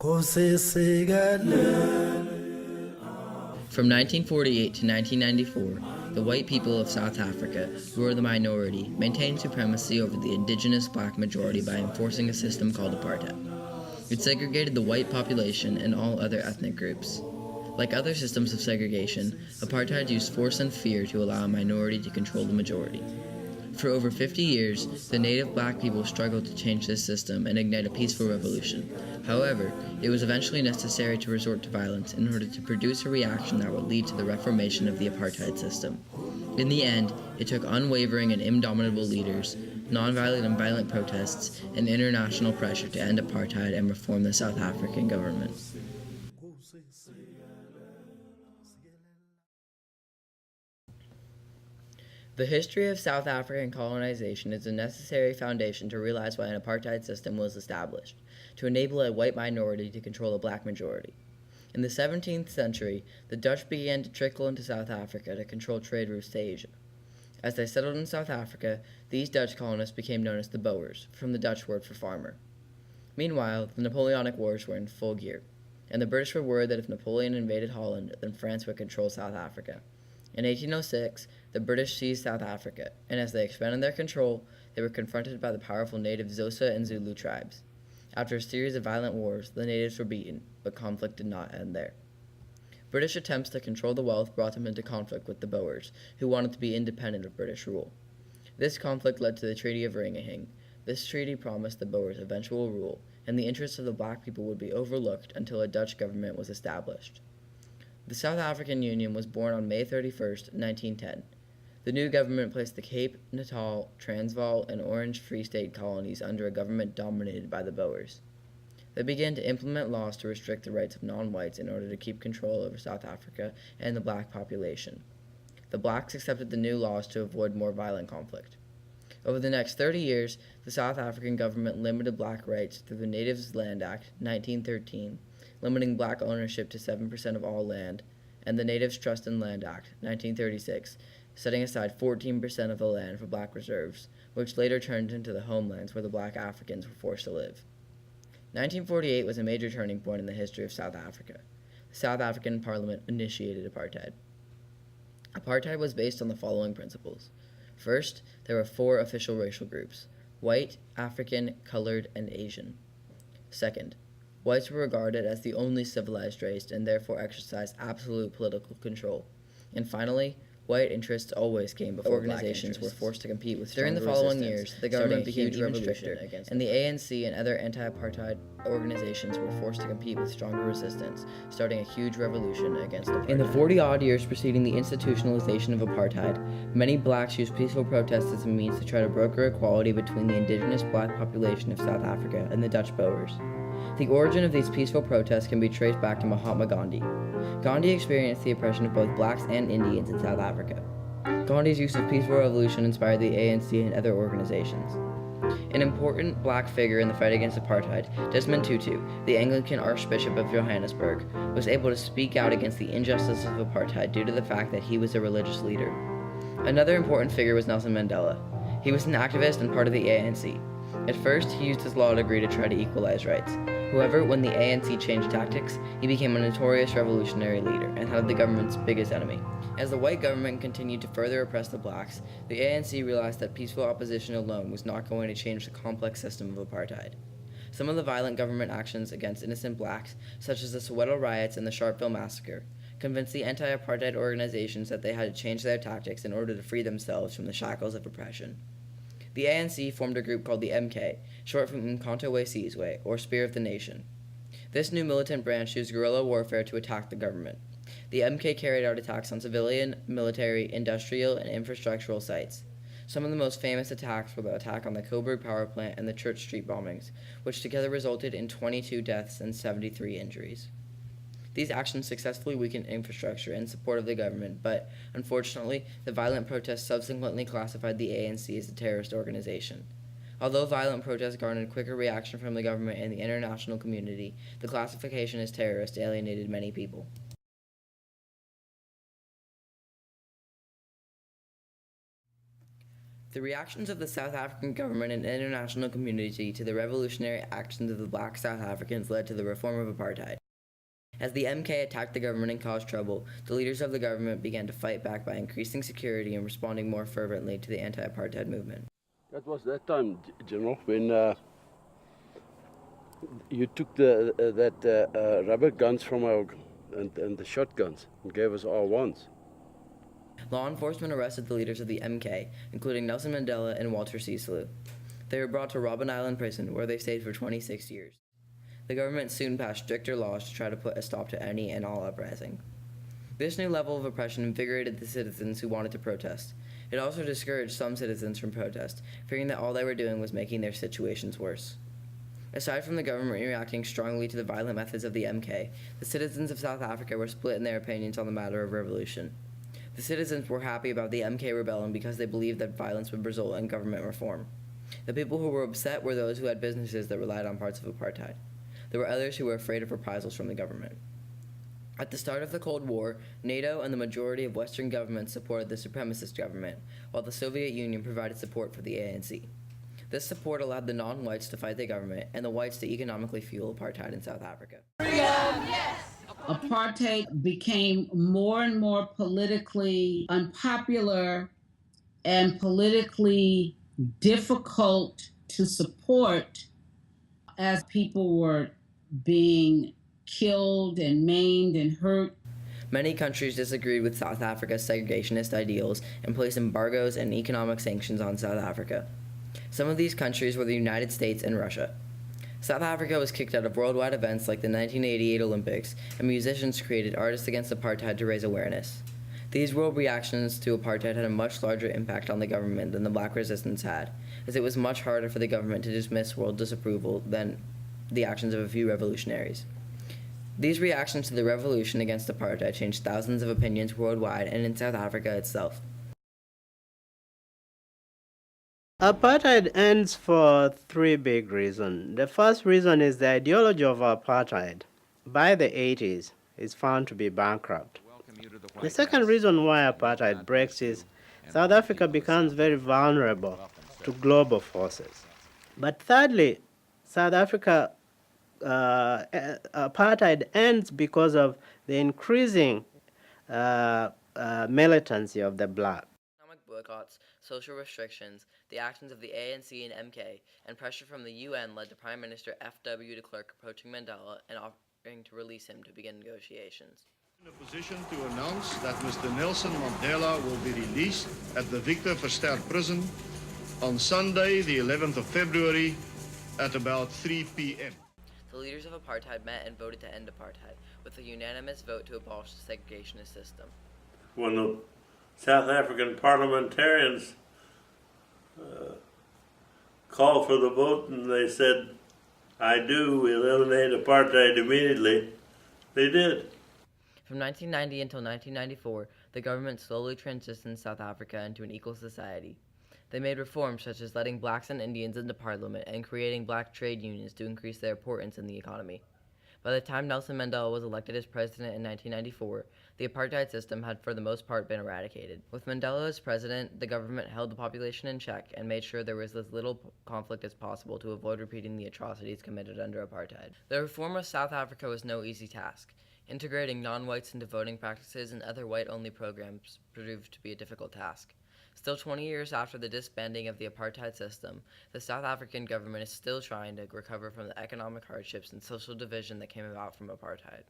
From 1948 to 1994, the white people of South Africa, who were the minority, maintained supremacy over the indigenous black majority by enforcing a system called apartheid. It segregated the white population and all other ethnic groups. Like other systems of segregation, apartheid used force and fear to allow a minority to control the majority. For over 50 years, the native black people struggled to change this system and ignite a peaceful revolution. However, it was eventually necessary to resort to violence in order to produce a reaction that would lead to the reformation of the apartheid system. In the end, it took unwavering and indomitable leaders, nonviolent and violent protests, and international pressure to end apartheid and reform the South African government. The history of South African colonization is a necessary foundation to realize why an apartheid system was established, to enable a white minority to control a black majority. In the 17th century, the Dutch began to trickle into South Africa to control trade routes to Asia. As they settled in South Africa, these Dutch colonists became known as the Boers, from the Dutch word for farmer. Meanwhile, the Napoleonic Wars were in full gear, and the British were worried that if Napoleon invaded Holland, then France would control South Africa. In 1806, the British seized South Africa, and as they expanded their control, they were confronted by the powerful native Xhosa and Zulu tribes. After a series of violent wars, the natives were beaten, but conflict did not end there. British attempts to control the wealth brought them into conflict with the Boers, who wanted to be independent of British rule. This conflict led to the Treaty of Ringahing. This treaty promised the Boers eventual rule, and the interests of the black people would be overlooked until a Dutch government was established. The South African Union was born on May 31, 1910. The new government placed the Cape, Natal, Transvaal, and Orange Free State colonies under a government dominated by the Boers. They began to implement laws to restrict the rights of non-whites in order to keep control over South Africa and the black population. The blacks accepted the new laws to avoid more violent conflict. Over the next 30 years, the South African government limited black rights through the Natives Land Act, 1913, limiting black ownership to 7% of all land, and the Natives Trust and Land Act, 1936, setting aside 14% of the land for black reserves, which later turned into the homelands where the black Africans were forced to live. 1948 was a major turning point in the history of South Africa. The South African Parliament initiated apartheid. Apartheid was based on the following principles. First, there were 4 official racial groups: white, African, colored, and Asian. Second, whites were regarded as the only civilized race and therefore exercised absolute political control. And finally, white interests always came before organizations were forced to compete with stronger resistance. During the following years, the government became even stricter, and the ANC and other anti-apartheid organizations were forced to compete with stronger resistance, starting a huge revolution against apartheid. In the 40-odd years preceding the institutionalization of apartheid, many blacks used peaceful protests as a means to try to broker equality between the indigenous black population of South Africa and the Dutch Boers. The origin of these peaceful protests can be traced back to Mahatma Gandhi. Gandhi experienced the oppression of both blacks and Indians in South Africa. Gandhi's use of peaceful revolution inspired the ANC and other organizations. An important black figure in the fight against apartheid, Desmond Tutu, the Anglican Archbishop of Johannesburg, was able to speak out against the injustice of apartheid due to the fact that he was a religious leader. Another important figure was Nelson Mandela. He was an activist and part of the ANC. At first, he used his law degree to try to equalize rights. However, when the ANC changed tactics, he became a notorious revolutionary leader and had the government's biggest enemy. As the white government continued to further oppress the blacks, the ANC realized that peaceful opposition alone was not going to change the complex system of apartheid. Some of the violent government actions against innocent blacks, such as the Soweto riots and the Sharpeville massacre, convinced the anti-apartheid organizations that they had to change their tactics in order to free themselves from the shackles of oppression. The ANC formed a group called the MK, short from Mkhonto we Sizwe, or Spear of the Nation. This new militant branch used guerrilla warfare to attack the government. The MK carried out attacks on civilian, military, industrial, and infrastructural sites. Some of the most famous attacks were the attack on the Coburg power plant and the Church Street bombings, which together resulted in 22 deaths and 73 injuries. These actions successfully weakened infrastructure in support of the government, but, unfortunately, the violent protests subsequently classified the ANC as a terrorist organization. Although violent protests garnered quicker reaction from the government and the international community, the classification as terrorist alienated many people. The reactions of the South African government and international community to the revolutionary actions of the black South Africans led to the reform of apartheid. As the MK attacked the government and caused trouble, the leaders of the government began to fight back by increasing security and responding more fervently to the anti-apartheid movement. That was that time, General, when you took that rubber guns from our and the shotguns and gave us R1s. Law enforcement arrested the leaders of the MK, including Nelson Mandela and Walter Sisulu. They were brought to Robben Island Prison, where they stayed for 26 years. The government soon passed stricter laws to try to put a stop to any and all uprising. This new level of oppression invigorated the citizens who wanted to protest. It also discouraged some citizens from protest, fearing that all they were doing was making their situations worse. Aside from the government reacting strongly to the violent methods of the MK, the citizens of South Africa were split in their opinions on the matter of revolution. The citizens were happy about the MK rebellion because they believed that violence would result in government reform. The people who were upset were those who had businesses that relied on parts of apartheid. There were others who were afraid of reprisals from the government. At the start of the Cold War, NATO and the majority of Western governments supported the supremacist government, while the Soviet Union provided support for the ANC. This support allowed the non-whites to fight the government and the whites to economically fuel apartheid in South Africa. Freedom, yes! Apartheid became more and more politically unpopular and politically difficult to support as people were being killed and maimed and hurt. Many countries disagreed with South Africa's segregationist ideals and placed embargoes and economic sanctions on South Africa. Some of these countries were the United States and Russia. South Africa was kicked out of worldwide events like the 1988 Olympics, and musicians created Artists Against Apartheid to raise awareness. These world reactions to apartheid had a much larger impact on the government than the black resistance had, as it was much harder for the government to dismiss world disapproval than the actions of a few revolutionaries. These reactions to the revolution against apartheid changed thousands of opinions worldwide and in South Africa itself. Apartheid ends for three big reasons. The first reason is the ideology of apartheid by the 80s is found to be bankrupt. The second reason why apartheid breaks is South Africa becomes very vulnerable to global forces. But thirdly, South Africa apartheid ends because of the increasing militancy of the black. Economic boycotts, social restrictions, the actions of the ANC and MK, and pressure from the UN led to Prime Minister F.W. de Klerk approaching Mandela and offering to release him to begin negotiations. In a position to announce that Mr. Nelson Mandela will be released at the Victor Verster prison on Sunday, the 11th of February, at about 3 p.m. The leaders of apartheid met and voted to end apartheid, with a unanimous vote to abolish the segregationist system. When the South African parliamentarians called for the vote and they said, "I do, eliminate apartheid immediately," they did. From 1990 until 1994, the government slowly transitioned South Africa into an equal society. They made reforms such as letting blacks and Indians into parliament and creating black trade unions to increase their importance in the economy. By the time Nelson Mandela was elected as president in 1994, the apartheid system had for the most part been eradicated. With Mandela as president, the government held the population in check and made sure there was as little conflict as possible to avoid repeating the atrocities committed under apartheid. The reform of South Africa was no easy task. Integrating non-whites into voting practices and other white-only programs proved to be a difficult task. Still 20 years after the disbanding of the apartheid system, the South African government is still trying to recover from the economic hardships and social division that came about from apartheid.